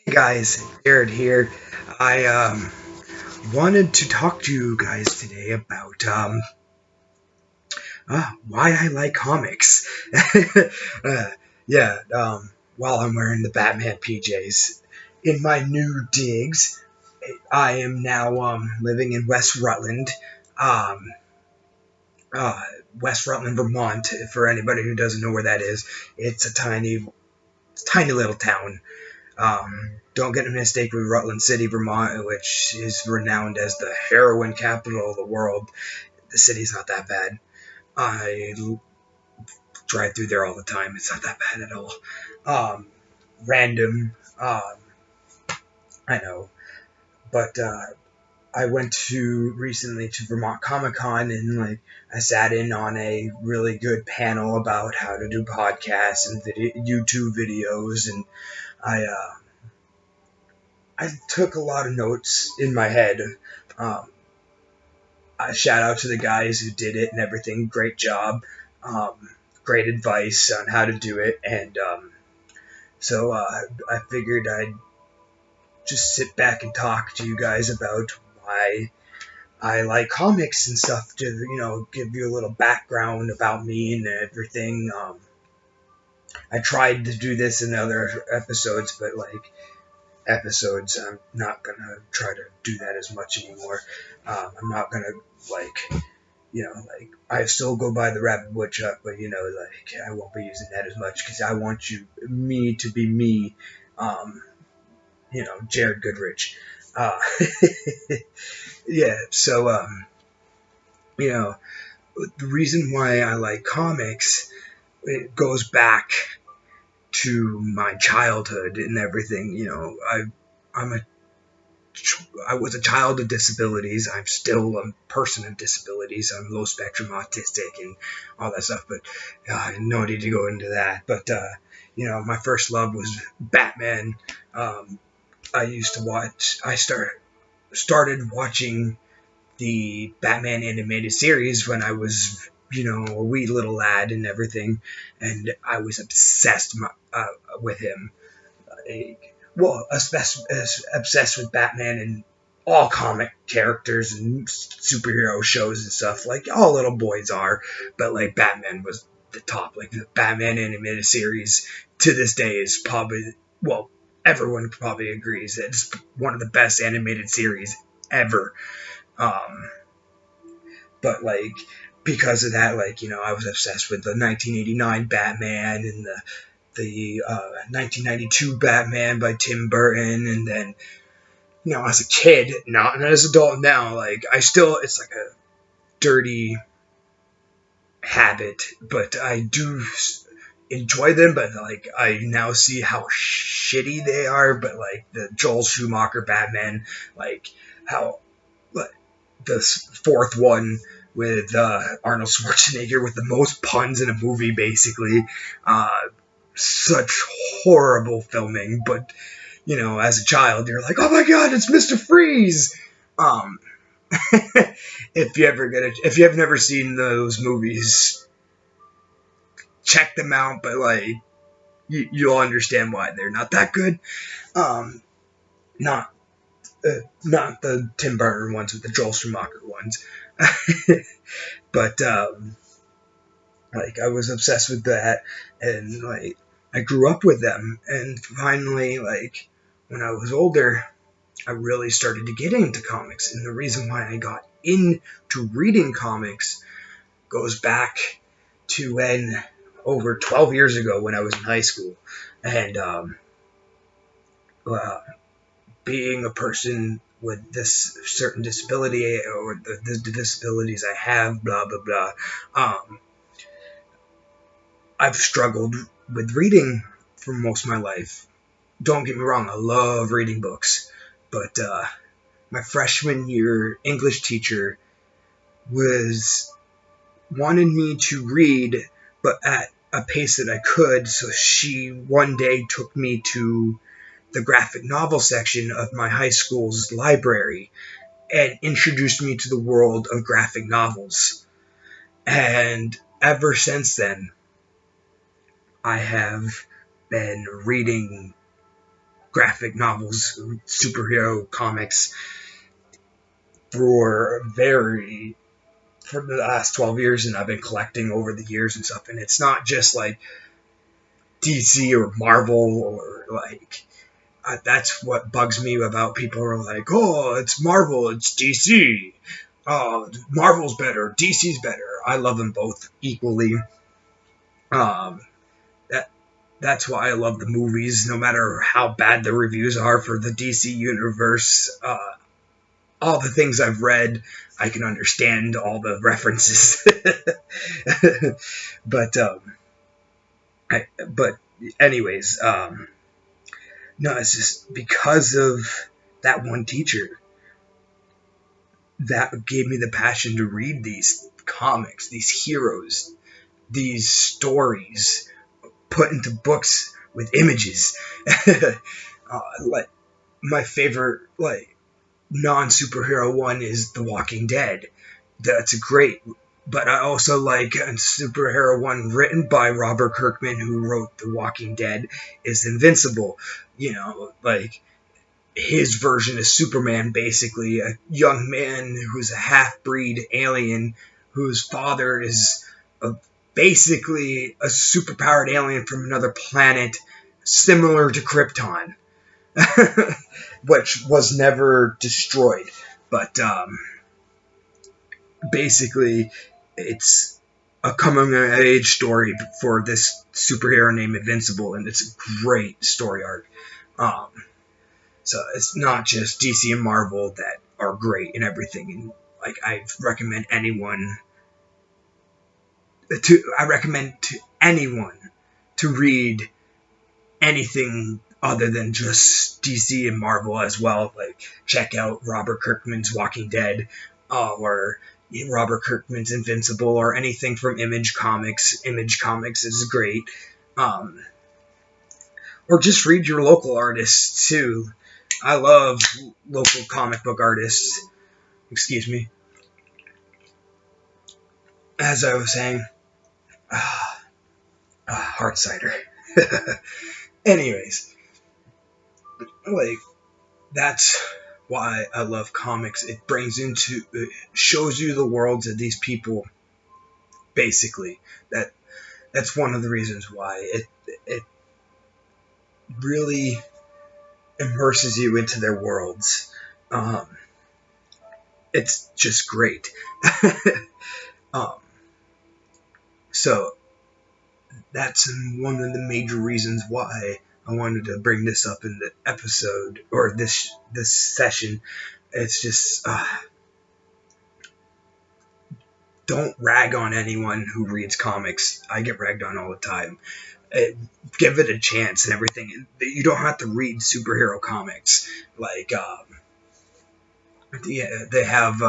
Guys, Jared here. I wanted to talk to you guys today about why I like comics. uh, yeah, while I'm wearing the Batman PJs. In my new digs, I am now living in West Rutland, um, uh, West Rutland, Vermont. For anybody who doesn't know where that is, it's a tiny little town. Don't get a mistake with Rutland City, Vermont, which is renowned as the heroin capital of the world. The city's not that bad. I drive through there all the time. It's not that bad at all. Random, I know, but I went to recently to Vermont Comic Con and I sat in on a really good panel about how to do podcasts and YouTube videos, and I uh, I took a lot of notes in my head. Um, Shout out to the guys who did it and everything. Great job. Great advice on how to do it. And I figured I'd just sit back and talk to you guys about why I like comics and stuff to, give you a little background about me and everything. I tried to do this in other episodes, but I'm not gonna try to do that as much anymore. I'm not gonna I still go by the Rabbit Woodchuck, but I won't be using that as much because I want me to be me. Um, Jared Goodrich. Uh, yeah. So you know, the reason why I like comics, it goes back to my childhood and everything. I'm a I was a child of disabilities. I'm still a person of disabilities. I'm low spectrum autistic and all that stuff, but no need to go into that. But my first love was Batman. I used to watch. Started watching the Batman animated series when I was, a wee little lad and everything, and I was obsessed with him. Obsessed with Batman and all comic characters and superhero shows and stuff, like all little boys are, but like Batman was the top. Like the Batman animated series to this day is probably, well, everyone probably agrees that it's one of the best animated series ever. Um, but because of that, I was obsessed with the 1989 Batman and the 1992 Batman by Tim Burton, and then as a kid, not as an adult now, it's like a dirty habit, but I do enjoy them. But I now see how shitty they are. But the Joel Schumacher Batman, how like, the fourth one with Arnold Schwarzenegger with the most puns in a movie, basically. Uh, Such horrible filming, but as a child, you're like, oh my god, it's Mr. Freeze. Um, if you have never seen those movies, check them out. But you'll understand why they're not that good. Um, not not the Tim Burton ones, with the Joel Schumacher ones. But I was obsessed with that, and I grew up with them, and finally, when I was older, I really started to get into comics. And the reason why I got into reading comics goes back to when, over 12 years ago, when I was in high school. And uh, being a person with this certain disability, or the disabilities I have, blah, blah, blah, I've struggled with reading for most of my life. Don't get me wrong, I love reading books. But my freshman year English teacher was wanted me to read, but at a pace that I could. So she one day took me to the graphic novel section of my high school's library and introduced me to the world of graphic novels. And ever since then, I have been reading graphic novels, superhero comics for the last 12 years, and I've been collecting over the years and stuff. And it's not just like DC or Marvel or like that's what bugs me about people who are like, oh, it's Marvel, it's DC. Marvel's better, DC's better. I love them both equally. Um, that that's why I love the movies, no matter how bad the reviews are for the DC universe. All the things I've read, I can understand all the references. but but anyways, no, it's just because of that one teacher that gave me the passion to read these comics, these heroes, these stories put into books with images. Like my favorite, like non superhero one is The Walking Dead. That's great. But I also like a superhero one written by Robert Kirkman, who wrote The Walking Dead, is Invincible. Like his version of Superman, basically a young man who's a half-breed alien whose father is basically a superpowered alien from another planet similar to Krypton, which was never destroyed. But basically, it's a coming-of-age story for this superhero named Invincible, and it's a great story arc. So it's not just DC and Marvel that are great and everything. And like I recommend to anyone to read anything other than just DC and Marvel as well. Like check out Robert Kirkman's Walking Dead, or Robert Kirkman's Invincible, or anything from Image Comics. Image Comics is great. Or just read your local artists too. I love local comic book artists. Excuse me. As I was saying, hard cider. Anyways, like that's why I love comics. It shows you the worlds of these people. Basically, that's one of the reasons why it really immerses you into their worlds. It's just great. So that's one of the major reasons why I wanted to bring this up in the episode, or this session. It's just don't rag on anyone who reads comics. I get ragged on all the time. Give it a chance and everything. You don't have to read superhero comics. Like they have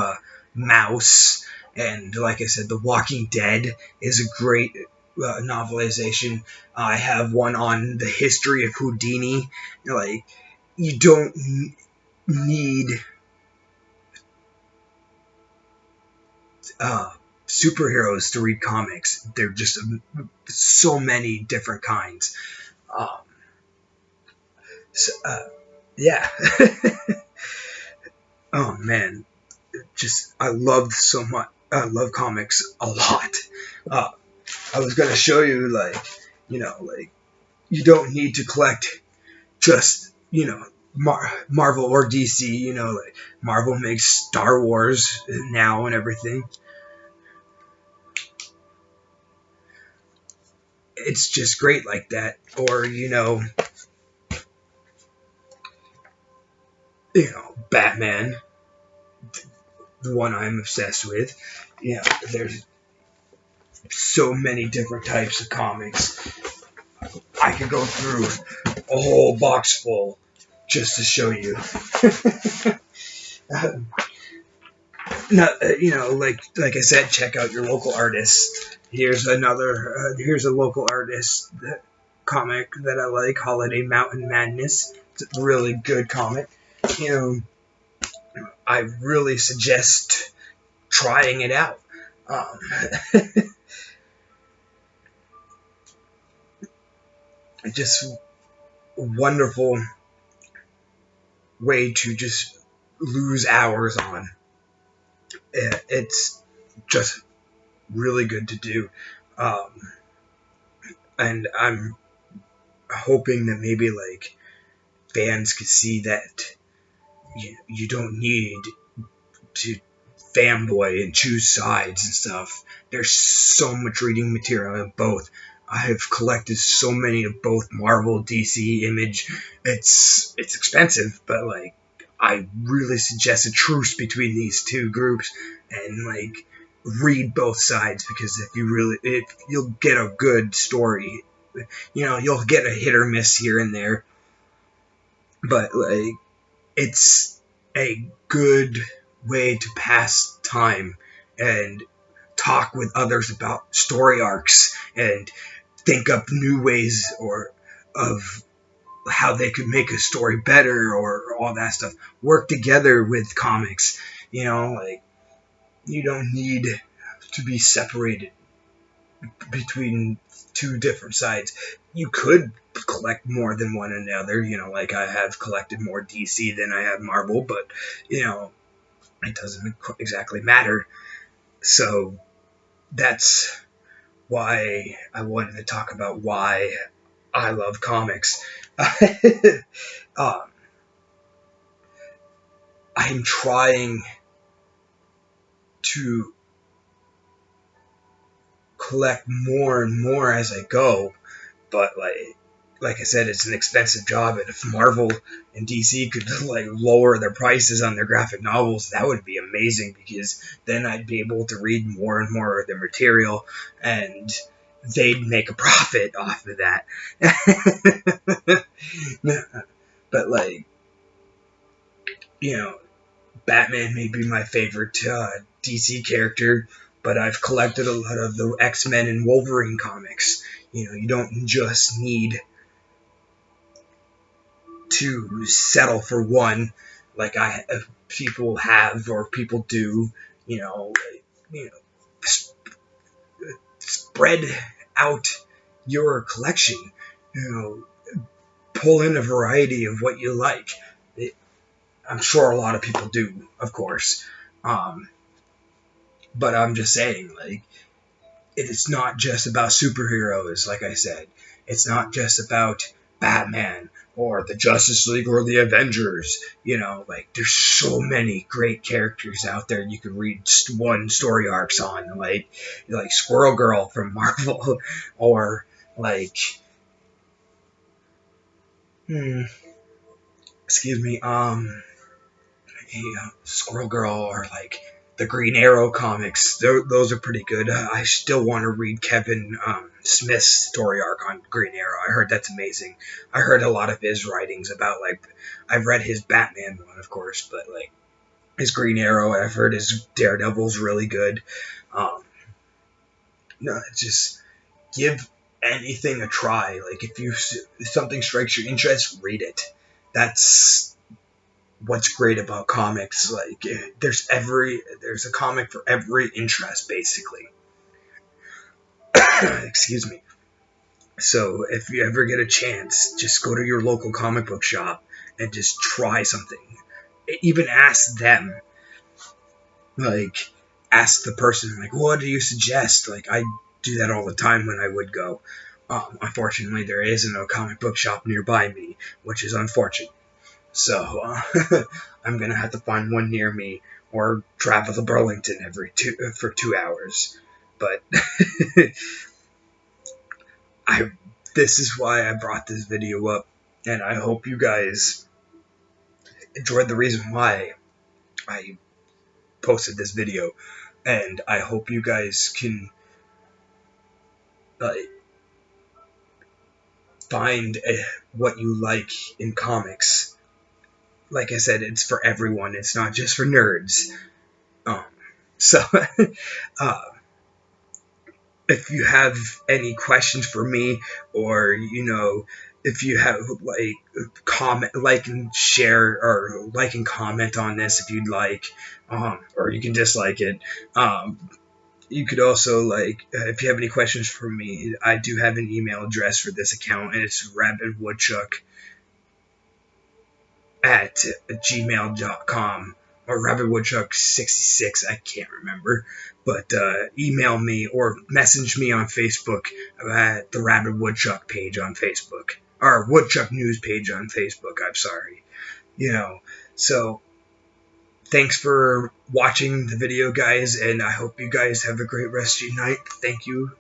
Mouse, and like I said, The Walking Dead is a great novelization. I have one on the history of Houdini. Like you don't need superheroes to read comics. They're just so many different kinds. Yeah. Oh man, I love so much. I love comics a lot. I was gonna show you, like you don't need to collect just Marvel or DC. Like Marvel makes Star Wars now and everything. It's just great like that. Or Batman, the one I'm obsessed with. There's so many different types of comics. I could go through a whole box full just to show you. Like I said, check out your local artists. Here's a local artist comic that I like, Holiday Mountain Madness. It's a really good comic. I really suggest trying it out. Just wonderful way to just lose hours on. It's just really good to do. Um, and I'm hoping that maybe like fans could see that you don't need to fanboy and choose sides and stuff. There's so much reading material of both. I have collected so many of both Marvel, DC, Image. It's expensive, but like I really suggest a truce between these two groups and like read both sides, because if you'll get a good story. You'll get a hit or miss here and there, but like it's a good way to pass time and talk with others about story arcs and think up new ways or of how they could make a story better or all that stuff. Work together with comics. Like you don't need to be separated between two different sides. You could collect more than one another. Like I have collected more DC than I have Marvel, but it doesn't exactly matter. So that's why I wanted to talk about why I love comics. I'm trying to collect more and more as I go, but like I said, it's an expensive job, and if Marvel and DC could like lower their prices on their graphic novels, that would be amazing, because then I'd be able to read more and more of their material, and they'd make a profit off of that. But like, Batman may be my favorite DC character, but I've collected a lot of the X-Men and Wolverine comics. You don't just need to settle for one, like people have or people do. Spread out your collection. Pull in a variety of what you like. I'm sure a lot of people do, of course. But I'm just saying, like, it's not just about superheroes, like I said. It's not just about Batman or the Justice League or the Avengers. Like, there's so many great characters out there you could read one story arcs on, like Squirrel Girl from Marvel, or like, excuse me, Squirrel Girl, or like the Green Arrow comics. Those are pretty good. I still want to read Kevin Smith's story arc on Green Arrow. I heard that's amazing. I heard a lot of his writings about, like, I've read his Batman one, of course, but like his Green Arrow, I've heard his Daredevil's really good. Just give anything a try. Like, if something strikes your interest, read it. That's what's great about comics. Like, there's a comic for every interest, basically. Excuse me. So if you ever get a chance, just go to your local comic book shop and just try something. Even ask them. Like, ask the person, like, what do you suggest? Like, I do that all the time when I would go. Unfortunately, there isn't a comic book shop nearby me, which is unfortunate. So I'm gonna have to find one near me, or travel to Burlington for 2 hours. But this is why I brought this video up, and I hope you guys enjoyed the reason why I posted this video, and I hope you guys can find what you like in comics. Like I said, it's for everyone. It's not just for nerds. So, if you have any questions for me, or if you have comment, like and share, or like and comment on this if you'd like, or you can dislike it. You could also, if you have any questions for me, I do have an email address for this account, and it's rabbitwoodchuck at gmail.com or rabbitwoodchuck66, I can't remember, but email me or message me on Facebook at the Rabbit Woodchuck page on Facebook, or Woodchuck News page on Facebook, I'm sorry. So thanks for watching the video, guys, and I hope you guys have a great rest of your night. Thank you